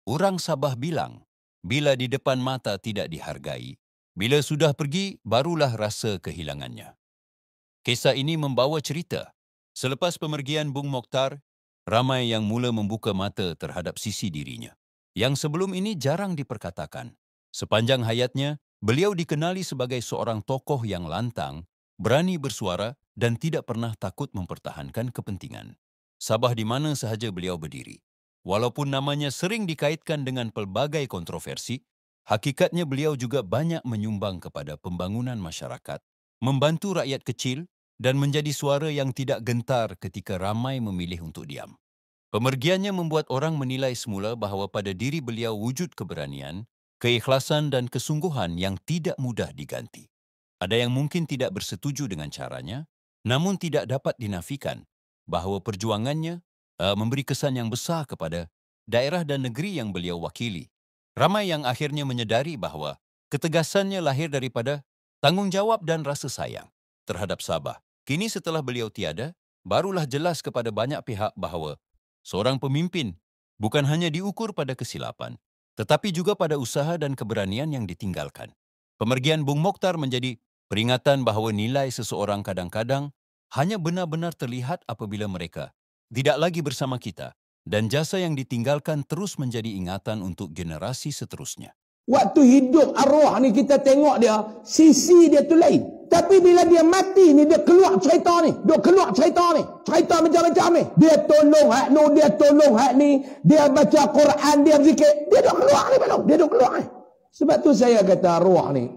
Orang Sabah bilang, bila di depan mata tidak dihargai, bila sudah pergi, barulah rasa kehilangannya. Kisah ini membawa cerita. Selepas pemergian Bung Mokhtar, ramai yang mula membuka mata terhadap sisi dirinya, yang sebelum ini jarang diperkatakan. Sepanjang hayatnya, beliau dikenali sebagai seorang tokoh yang lantang, berani bersuara dan tidak pernah takut mempertahankan kepentingan. Sabah di mana sahaja beliau berdiri. Walaupun namanya sering dikaitkan dengan pelbagai kontroversi, hakikatnya beliau juga banyak menyumbang kepada pembangunan masyarakat, membantu rakyat kecil dan menjadi suara yang tidak gentar ketika ramai memilih untuk diam. Pemergiannya membuat orang menilai semula bahawa pada diri beliau wujud keberanian, keikhlasan dan kesungguhan yang tidak mudah diganti. Ada yang mungkin tidak bersetuju dengan caranya, namun tidak dapat dinafikan bahawa perjuangannya memberi kesan yang besar kepada daerah dan negeri yang beliau wakili. Ramai yang akhirnya menyedari bahawa ketegasannya lahir daripada tanggungjawab dan rasa sayang terhadap Sabah. Kini setelah beliau tiada, barulah jelas kepada banyak pihak bahawa seorang pemimpin bukan hanya diukur pada kesilapan, tetapi juga pada usaha dan keberanian yang ditinggalkan. Pemergian Bung Mokhtar menjadi peringatan bahawa nilai seseorang kadang-kadang hanya benar-benar terlihat apabila mereka tidak lagi bersama kita, dan jasa yang ditinggalkan terus menjadi ingatan untuk generasi seterusnya. Waktu hidup arwah ni kita tengok dia, sisi dia tu lain. Tapi bila dia mati ni, dia keluar cerita ni. Dia keluar cerita ni. Cerita macam-macam ni. Dia tolong hak ni, dia tolong hak ni. Dia baca Quran, dia berzikir. Dia dah keluar ni belum? Dia dah keluar ni. Sebab tu saya kata arwah ni,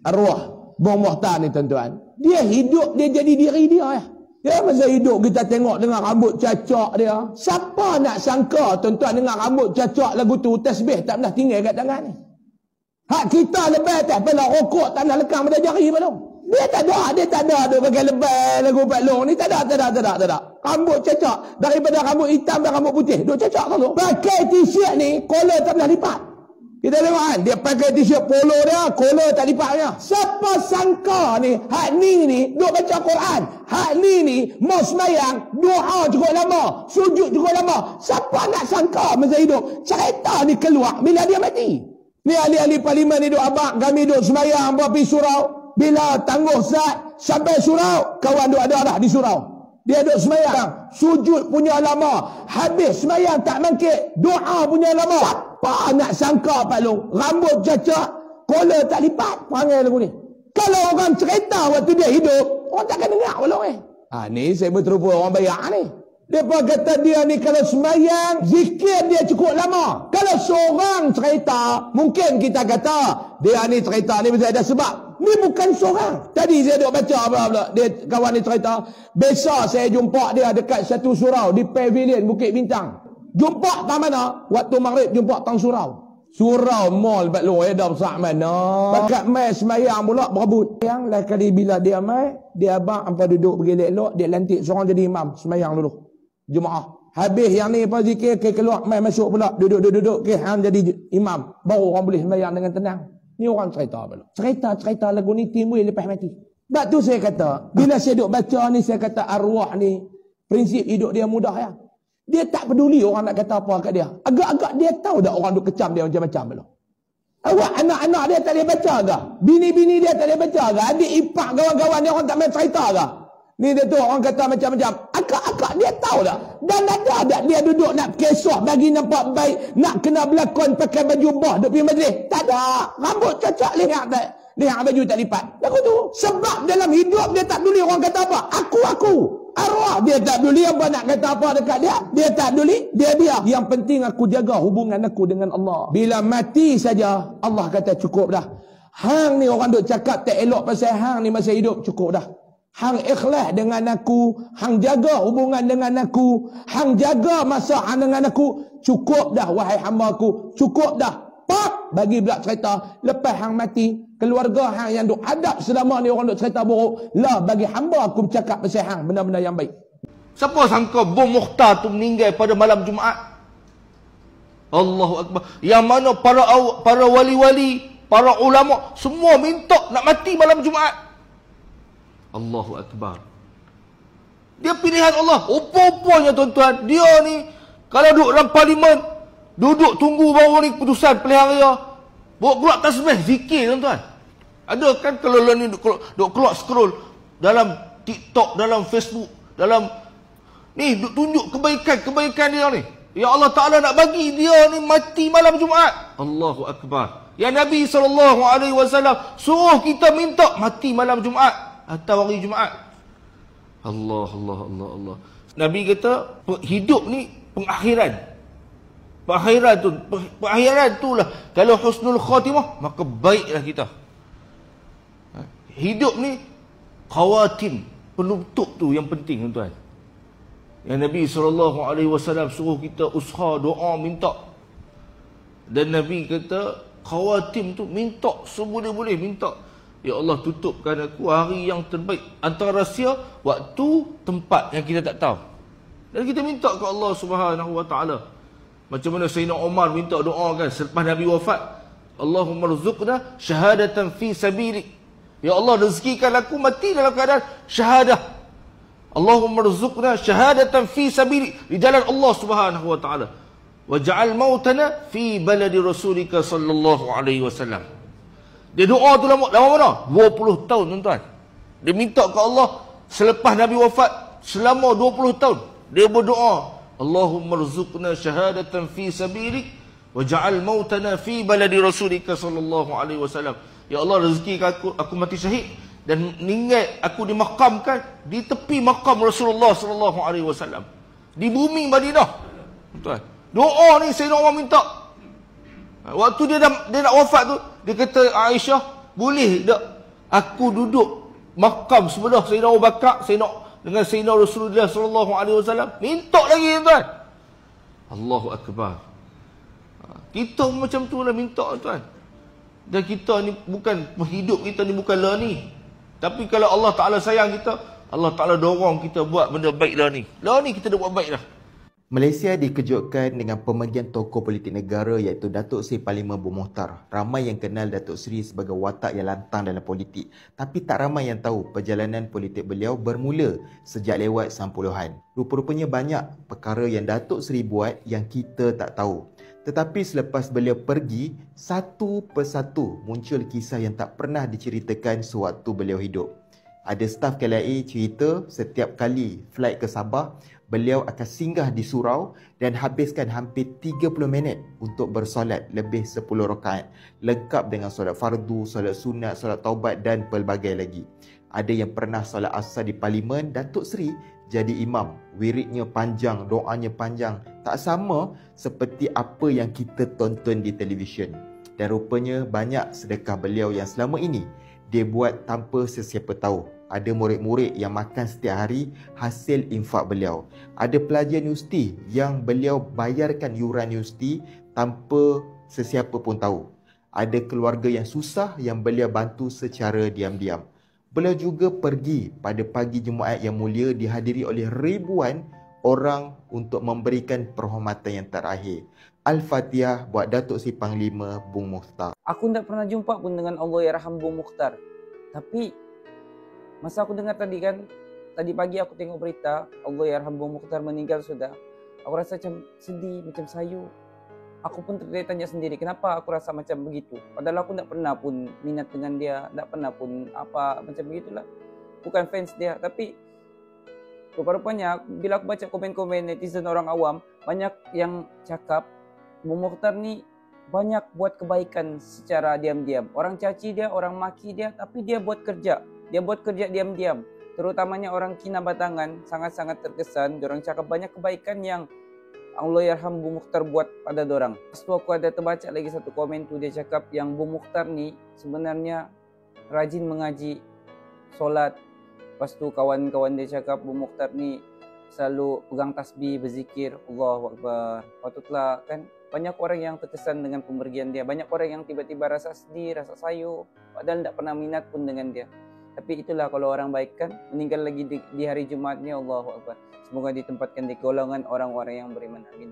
arwah Bung Mokhtar ni tuan-tuan, dia hidup, dia jadi diri dia ya. Ya, masa hidup kita tengok dengan rambut cacak dia. Siapa nak sangka tuan-tuan dengan rambut cacak lagu tu tasbih tak pernah tinggal kat tangan ni. Hak kita lebih tak pernah rokok tak pernah lekang pada jari belum. Dia tak ada dia pakai lebih lagu Pak Long ni tak ada. Rambut cacak daripada rambut hitam dan rambut putih. Duk cacak kan tu. Pakai t-shirt ni collar tak pernah lipat. Kita tengok kan, dia pakai t-shirt polo dia, collar tak lipatnya. Siapa sangka ni, hak ni duk baca Quran. Hak ni mau sembahyang, doa cukup lama, sujud cukup lama. Siapa nak sangka masa hidup cerita ni keluar bila dia mati. Ni ahli-ahli parlimen ni duk abang, kami duk sembahyang berapa surau. Bila tangguh zat sampai surau, kawan duk ada dah di surau. Dia duk sembahyang, sujud punya lama, habis sembahyang tak mangkit, doa punya lama. Siapa nak sangka Pak Long, rambut cacak, collar tak lipat, perangai lagu ni. Kalau orang cerita waktu dia hidup, orang takkan dengar Pak Long ni. Ni saya berterupa orang bayak ni. Mereka kata dia ni kalau sembahyang, zikir dia cukup lama. Kalau seorang cerita, mungkin kita kata, dia ni cerita ni mesti ada sebab. Ni bukan seorang. Tadi saya duk baca apa-apa. Dia kawan ni cerita, besok saya jumpa dia dekat satu surau di pavilion Bukit Bintang. Jumpa tang mana? Waktu maghrib jumpa tang surau. Surau mall Pak Long dah besar mana. Bakat mai sembahyang pula berebut. Yang lah kali bila dia mai, dia abang hampa duduk bergelek elok, dia lantik seorang jadi imam sembahyang dulu. Jemaah. Habis yang ni apa zikir, ke keluar mai masuk pula duduk ke hang jadi imam. Baru orang boleh sembahyang dengan tenang. Ni orang cerita apa? Cerita lagu ni timbul lepas mati. Sebab tu saya kata, bila saya duk baca ni, saya kata arwah ni, prinsip hidup dia mudah ya. Dia tak peduli orang nak kata apa kat dia. Agak-agak dia tahu dah orang duk kecam dia macam-macam belum. Awak anak-anak dia tak boleh baca ke? Bini-bini dia tak boleh baca ke? Adik ipar kawan-kawan dia orang tak main cerita ke? Ni dia tu orang kata macam-macam. Akak-akak dia tahu dah. Dan ada tak dia duduk nak kisah bagi nampak baik, nak kena berlakon pakai baju bah duk pergi majlis? Tak ada. Rambut cacak lihat tak. Lihat baju tak lipat. Lagu tu. Sebab dalam hidup dia tak peduli orang kata apa. Aku. Arwah dia tak peduli apa nak kata apa dekat dia. Dia tak peduli. Dia biar. Yang penting aku jaga hubungan aku dengan Allah. Bila mati saja, Allah kata cukup dah. Hang ni orang duk cakap tak elok pasal hang ni masa hidup, cukup dah. Hang ikhlas dengan aku, hang jaga hubungan dengan aku, hang jaga masa hang dengan aku, cukup dah wahai hamba aku, cukup dah. Pak bagi pula cerita, lepas hang mati, keluarga hang yang duk hadap selama ni orang duk cerita buruk, lah bagi hamba aku bercakap pasal hang benda-benda yang baik. Siapa sangka Bung Mokhtar tu meninggal pada malam Jumaat? Allahu Akbar. Yang mana para wali-wali, para ulama semua minta nak mati malam Jumaat. Allahu Akbar. Dia pilihan Allah. Apa-apanya tuan-tuan. Dia ni kalau duduk dalam parlimen, Duduk tunggu baru ni putusan pelihara. Bawa keluar tasbih, zikir tuan-tuan. Ada kan kalau ni duk keluar scroll dalam TikTok, dalam Facebook, dalam ni duk tunjuk kebaikan dia ni. Ya Allah Ta'ala nak bagi dia ni mati malam Jumaat. Allahu Akbar. Ya Nabi SAW suruh kita minta mati malam Jumaat atau hari Jumaat. Allah. Nabi kata hidup ni pengakhiran. Pengakhiran tu lah. Kalau husnul khatimah, maka baiklah kita. Hidup ni khawatim, penutup tu yang penting tuan. Yang Nabi SAW suruh kita usaha, doa, minta. Dan Nabi kata khawatim tu minta seboleh-boleh minta. Ya Allah tutupkan aku hari yang terbaik antara rahsia, waktu, tempat yang kita tak tahu. Dan kita minta ke Allah Subhanahu Wa Taala. Macam mana Sayyidina Umar minta doa kan selepas Nabi wafat. Allahumma rzuqna syahadatan fi sabilik. Ya Allah rezekikan aku mati dalam keadaan syahadah. Allahumma rzuqna syahadatan fi sabilik, di jalan Allah Subhanahu Wa Taala. Waj'al mautana fi baladi rasulika sallallahu alaihi wasallam. Dia doa tu lama mana? 20 tahun tuan-tuan. Dia minta ke Allah selepas Nabi wafat selama 20 tahun. Dia berdoa, Allahumma rzuqna syahadatan fi sabilik waj'al mautana fi baladi rasulika sallallahu alaihi wasallam. Ya Allah rezekikan aku mati syahid dan meninggal aku dimakamkan di tepi makam Rasulullah sallallahu alaihi wasallam di bumi Madinah. Tuan, doa ni Sayyidina Umar minta. Waktu dia nak wafat tu, dia kata Aisyah, boleh tak aku duduk makam sebelah Sayyidina Abu Bakar, dengan Sayyidina Rasulullah sallallahu alaihi wasallam? Minta lagi tuan. Allahu Akbar. Kita macam tu lah minta tuan. Dan kita ni bukan, hidup kita ni bukanlah ni. Tapi kalau Allah Ta'ala sayang kita, Allah Ta'ala dorong kita buat benda baik dah ni. Lah ni kita dah buat baik dah. Malaysia dikejutkan dengan pemergian tokoh politik negara iaitu Datuk Seri Parlimen Bung Mokhtar. Ramai yang kenal Datuk Seri sebagai watak yang lantang dalam politik. Tapi tak ramai yang tahu perjalanan politik beliau bermula sejak lewat 90-an. Rupa-rupanya banyak perkara yang Datuk Seri buat yang kita tak tahu. Tetapi selepas beliau pergi, satu persatu muncul kisah yang tak pernah diceritakan sewaktu beliau hidup. Ada staf KLIA cerita setiap kali flight ke Sabah, beliau akan singgah di surau dan habiskan hampir 30 minit untuk bersolat lebih 10 rakaat, lengkap dengan solat fardu, solat sunat, solat taubat dan pelbagai lagi. Ada yang pernah solat asar di Parlimen, Datuk Seri jadi imam. Wiridnya panjang, doanya panjang, tak sama seperti apa yang kita tonton di televisyen. Dan rupanya banyak sedekah beliau yang selama ini dia buat tanpa sesiapa tahu. Ada murid-murid yang makan setiap hari hasil infak beliau. Ada pelajar universiti yang beliau bayarkan yuran universiti tanpa sesiapa pun tahu. Ada keluarga yang susah yang beliau bantu secara diam-diam. Beliau juga pergi pada pagi Jumaat yang mulia dihadiri oleh ribuan orang untuk memberikan perhormatan yang terakhir. Al-Fatihah buat Datuk Seri Panglima Bung Mokhtar. Aku tak pernah jumpa pun dengan Allahyarham Bung Mokhtar. Tapi masa aku dengar tadi pagi aku tengok berita Allahyarham Bung Mokhtar meninggal sudah. Aku rasa macam sedih, macam sayu. Aku pun tanya sendiri, kenapa aku rasa macam begitu? Padahal aku tak pernah pun minat dengan dia, tak pernah pun apa macam begitulah. Bukan fans dia, tapi rupa-rupanya bila aku baca komen-komen netizen orang awam, banyak yang cakap Bung Mokhtar ni banyak buat kebaikan secara diam-diam. Orang caci dia, orang maki dia, tapi dia buat kerja. Dia buat kerja diam-diam. Terutamanya orang Kinabatangan sangat-sangat terkesan. Diorang cakap banyak kebaikan yang Allahyarham Bung Mokhtar buat pada dorang. Lepas tu aku ada terbaca lagi satu komen tu, dia cakap yang Bung Mokhtar ni sebenarnya rajin mengaji, solat. Lepas tu kawan-kawan dia cakap Bung Mokhtar ni selalu pegang tasbih, berzikir, Allahu Akbar. Patutlah kan, banyak orang yang terkesan dengan pemergian dia. Banyak orang yang tiba-tiba rasa sedih, rasa sayu, padahal tak pernah minat pun dengan dia. Tapi itulah kalau orang baik kan, meninggal lagi di hari Jumaat ni, Allahu Akbar. Semoga ditempatkan di golongan orang-orang yang beriman. Amin.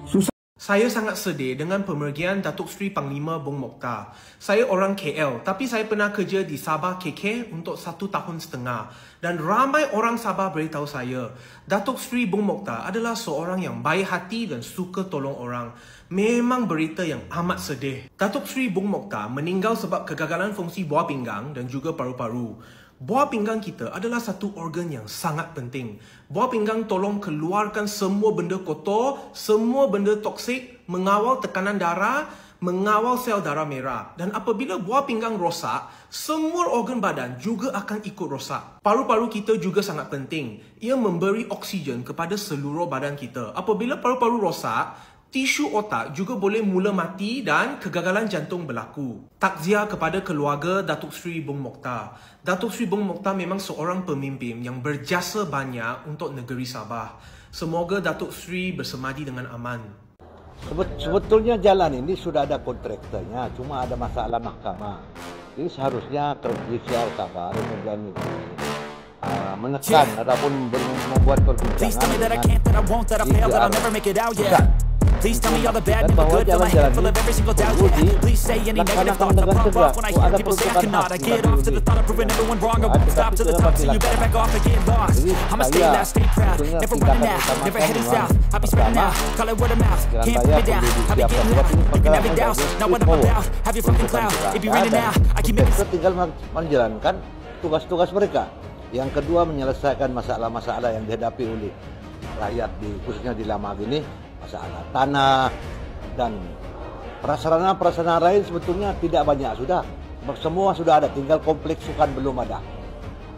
Susah. Saya sangat sedih dengan pemergian Datuk Seri Panglima Bung Mokhtar. Saya orang KL, tapi saya pernah kerja di Sabah KK untuk 1 tahun setengah. Dan ramai orang Sabah beritahu saya, Datuk Seri Bung Mokhtar adalah seorang yang baik hati dan suka tolong orang. Memang berita yang amat sedih. Datuk Seri Bung Mokhtar meninggal sebab kegagalan fungsi buah pinggang dan juga paru-paru. Buah pinggang kita adalah satu organ yang sangat penting. Buah pinggang tolong keluarkan semua benda kotor, semua benda toksik, mengawal tekanan darah, mengawal sel darah merah. Dan apabila buah pinggang rosak, semua organ badan juga akan ikut rosak. Paru-paru kita juga sangat penting. Ia memberi oksigen kepada seluruh badan kita. Apabila paru-paru rosak, tisu otak juga boleh mula mati dan kegagalan jantung berlaku. Takziah kepada keluarga Datuk Seri Bung Mokhtar. Datuk Seri Bung Mokhtar memang seorang pemimpin yang berjasa banyak untuk negeri Sabah. Semoga Datuk Seri bersemadi dengan aman. Sebetulnya jalan ini sudah ada kontraktornya, cuma ada masalah mahkamah. Ini seharusnya kepolisian Sabah dan menekan ataupun membuat perbincangan dengan Please tell me all the bad, never good. Fill my head full of every single doubt, yeah. Please say any negative thoughts. I pop off when I hear people say I cannot. I get off to the thought of proving everyone wrong. I won't stop to the top, so you better back off and get lost. I'ma stay loud, stay proud, never running out, never heading south. I'll be spreading out, call it word of mouth. Can't put me down, I'll be getting loud. You can have your doubts, know what I'm about. Have your fucking clout, if you're in it now, I keep making. Tinggal menjalankan tugas-tugas mereka. Yang kedua, menyelesaikan masalah-masalah yang dihadapi oleh rakyat khususnya di Lamag ini. Masalah tanah dan prasarana lain sebetulnya tidak banyak sudah. Semua sudah ada, tinggal kompleks sukan belum ada.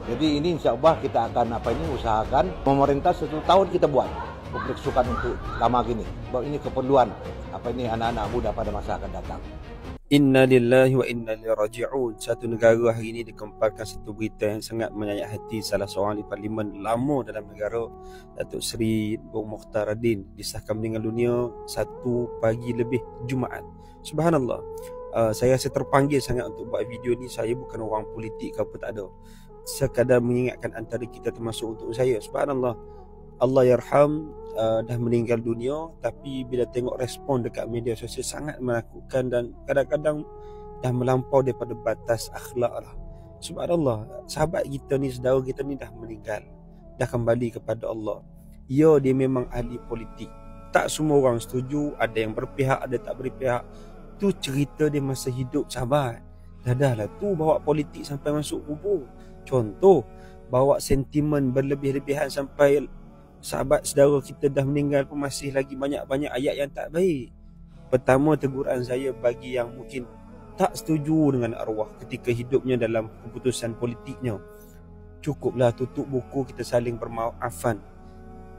Jadi ini insya Allah kita akan usahakan pemerintah 1 tahun kita buat kompleks sukan untuk Lamag ini. Sebab ini keperluan anak-anak muda pada masa akan datang. Inna lillahi wa inna ilaihi raji'un. Satu negara hari ini dikemparkan satu berita yang sangat menyayat hati salah seorang di parlimen lama dalam negara, Datuk Seri Bung Mokhtar Radin, disahkan meninggal dunia 1 pagi lebih Jumaat. Subhanallah. Saya rasa terpanggil sangat untuk buat video ni. Saya bukan orang politik ke apa, tak ada. Sekadar mengingatkan antara kita, termasuk untuk saya. Subhanallah. Allah yarham, dah meninggal dunia, tapi bila tengok respon dekat media sosial sangat menakutkan dan kadang-kadang dah melampau daripada batas akhlak lah. Subhanallah, sahabat kita ni, saudara kita ni dah meninggal, dah kembali kepada Allah. Ya, dia memang ahli politik. Tak semua orang setuju, ada yang berpihak, ada tak berpihak. Tu cerita dia masa hidup, sahabat. Dah lah tu bawa politik sampai masuk kubur. Contoh, bawa sentimen berlebih-lebihan sampai sahabat saudara kita dah meninggal pun masih lagi banyak-banyak ayat yang tak baik. Pertama, teguran saya bagi yang mungkin tak setuju dengan arwah ketika hidupnya dalam keputusan politiknya, cukuplah tutup buku, kita saling bermaafan.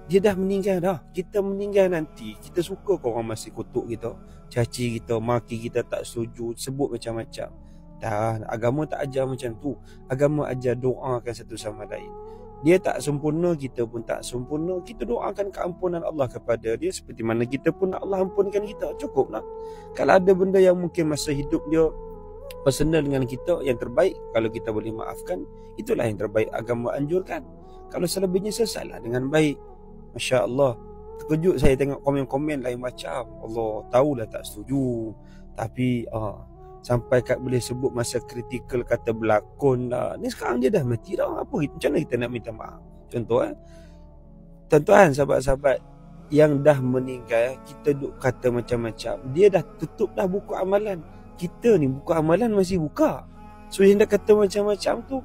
Dia dah meninggal dah, kita meninggal nanti, kita suka kau orang masih kutuk kita, caci kita, maki kita, tak setuju, sebut macam-macam. Dah, agama tak ajar macam tu. Agama ajar doakan satu sama lain. Dia tak sempurna, kita pun tak sempurna. Kita doakan keampunan Allah kepada dia, seperti mana kita pun Allah ampunkan kita. Cukuplah. Kalau ada benda yang mungkin masa hidup dia personal dengan kita, yang terbaik kalau kita boleh maafkan, itulah yang terbaik agama anjurkan. Kalau selebihnya sesatlah dengan baik. Masya Allah. Terkejut saya tengok komen-komen lain macam. Allah tahulah tak setuju, tapi sampai kat boleh sebut masa kritikal, kata berlakon dah. Ni sekarang dia dah mati dah. Apa macam mana kita nak minta maaf? Contoh tuan-tuan, sahabat-sahabat yang dah meninggal, kita duk kata macam-macam. Dia dah tutup dah buku amalan. Kita ni buku amalan masih buka. So yang dah kata macam-macam tu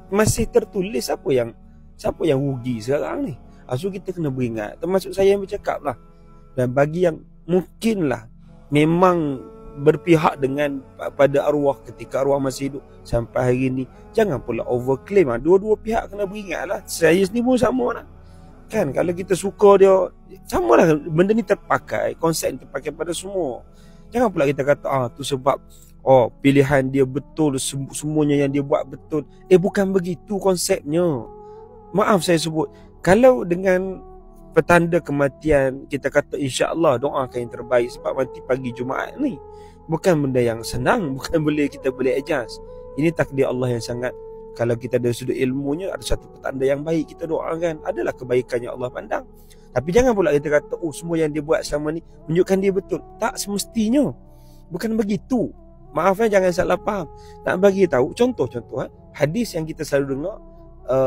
masih tertulis. Siapa yang rugi sekarang ni? So kita kena beringat. Termasuk saya yang bercakap lah. Dan bagi yang mungkinlah memang berpihak dengan pada arwah ketika arwah masih hidup sampai hari ni, jangan pula overclaim. Dua-dua pihak kena beringat lah. Saya sendiri pun sama lah kan. Kalau kita suka dia, sama lah, benda ni terpakai, konsep ni terpakai pada semua. Jangan pula kita kata tu sebab pilihan dia betul, semuanya yang dia buat betul. Bukan begitu konsepnya. Maaf saya sebut, kalau dengan petanda kematian kita kata insya-Allah doakan yang terbaik sebab mati pagi Jumaat ni, bukan benda yang senang, bukan kita boleh adjust. Ini takdir Allah yang sangat, kalau kita ada sudut ilmunya, ada satu petanda yang baik kita doakan, adalah kebaikan yang Allah pandang. Tapi jangan pula kita kata, oh semua yang dia buat selama ni menunjukkan dia betul. Tak semestinya. Bukan begitu. Maaf jangan salah faham. Nak bagi tahu contoh-contoh hadis yang kita selalu dengar,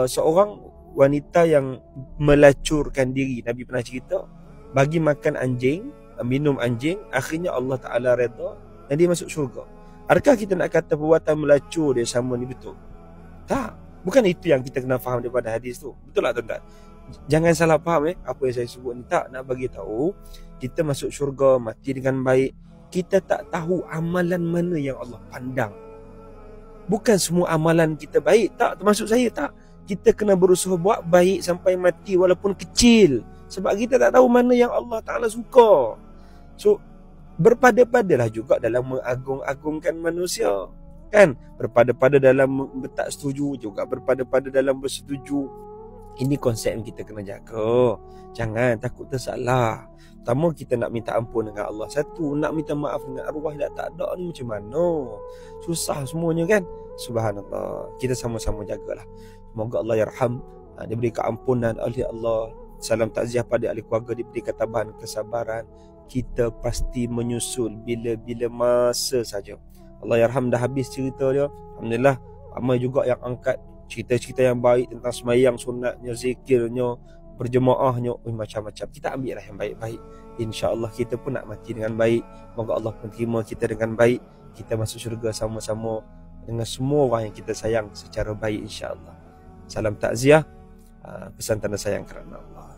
seorang wanita yang melacurkan diri, Nabi pernah cerita, bagi makan anjing, minum anjing, akhirnya Allah Ta'ala redha dan dia masuk syurga. Adakah kita nak kata perbuatan melacur dia sama ni betul? Tak. Bukan itu yang kita kena faham daripada hadis tu. Betul tak tuan-tuan? Jangan salah faham apa yang saya sebut ni. Tak, nak bagi tahu kita masuk syurga, mati dengan baik. Kita tak tahu amalan mana yang Allah pandang. Bukan semua amalan kita baik. Tak, termasuk saya tak. Kita kena berusaha buat baik sampai mati walaupun kecil. Sebab kita tak tahu mana yang Allah Ta'ala suka. So, berpada-padalah juga dalam mengagung-agungkan manusia. Kan? Berpada-pada dalam tak setuju, juga berpada-pada dalam bersetuju. Ini konsep yang kita kena jaga. Jangan takut tersalah. Pertama, kita nak minta ampun dengan Allah. Satu, nak minta maaf dengan arwah yang tak ada ni macam mana? Susah semuanya kan? Subhanallah. Kita sama-sama jagalah. Semoga Allah yarham, diberi keampunan oleh Allah. Salam takziah pada ahli keluarga, diberi ketabahan, kesabaran. Kita pasti menyusul bila-bila masa saja. Allah yarham dah habis cerita dia. Alhamdulillah, ramai juga yang angkat cerita-cerita yang baik tentang semayang sunatnya, zikirnya, berjemaahnya, macam-macam. Kita ambil lah yang baik-baik. InsyaAllah kita pun nak mati dengan baik. Moga Allah pun terima kita dengan baik. Kita masuk syurga sama-sama dengan semua orang yang kita sayang secara baik, insyaAllah. Salam takziah, pesan tanda sayang kerana Allah.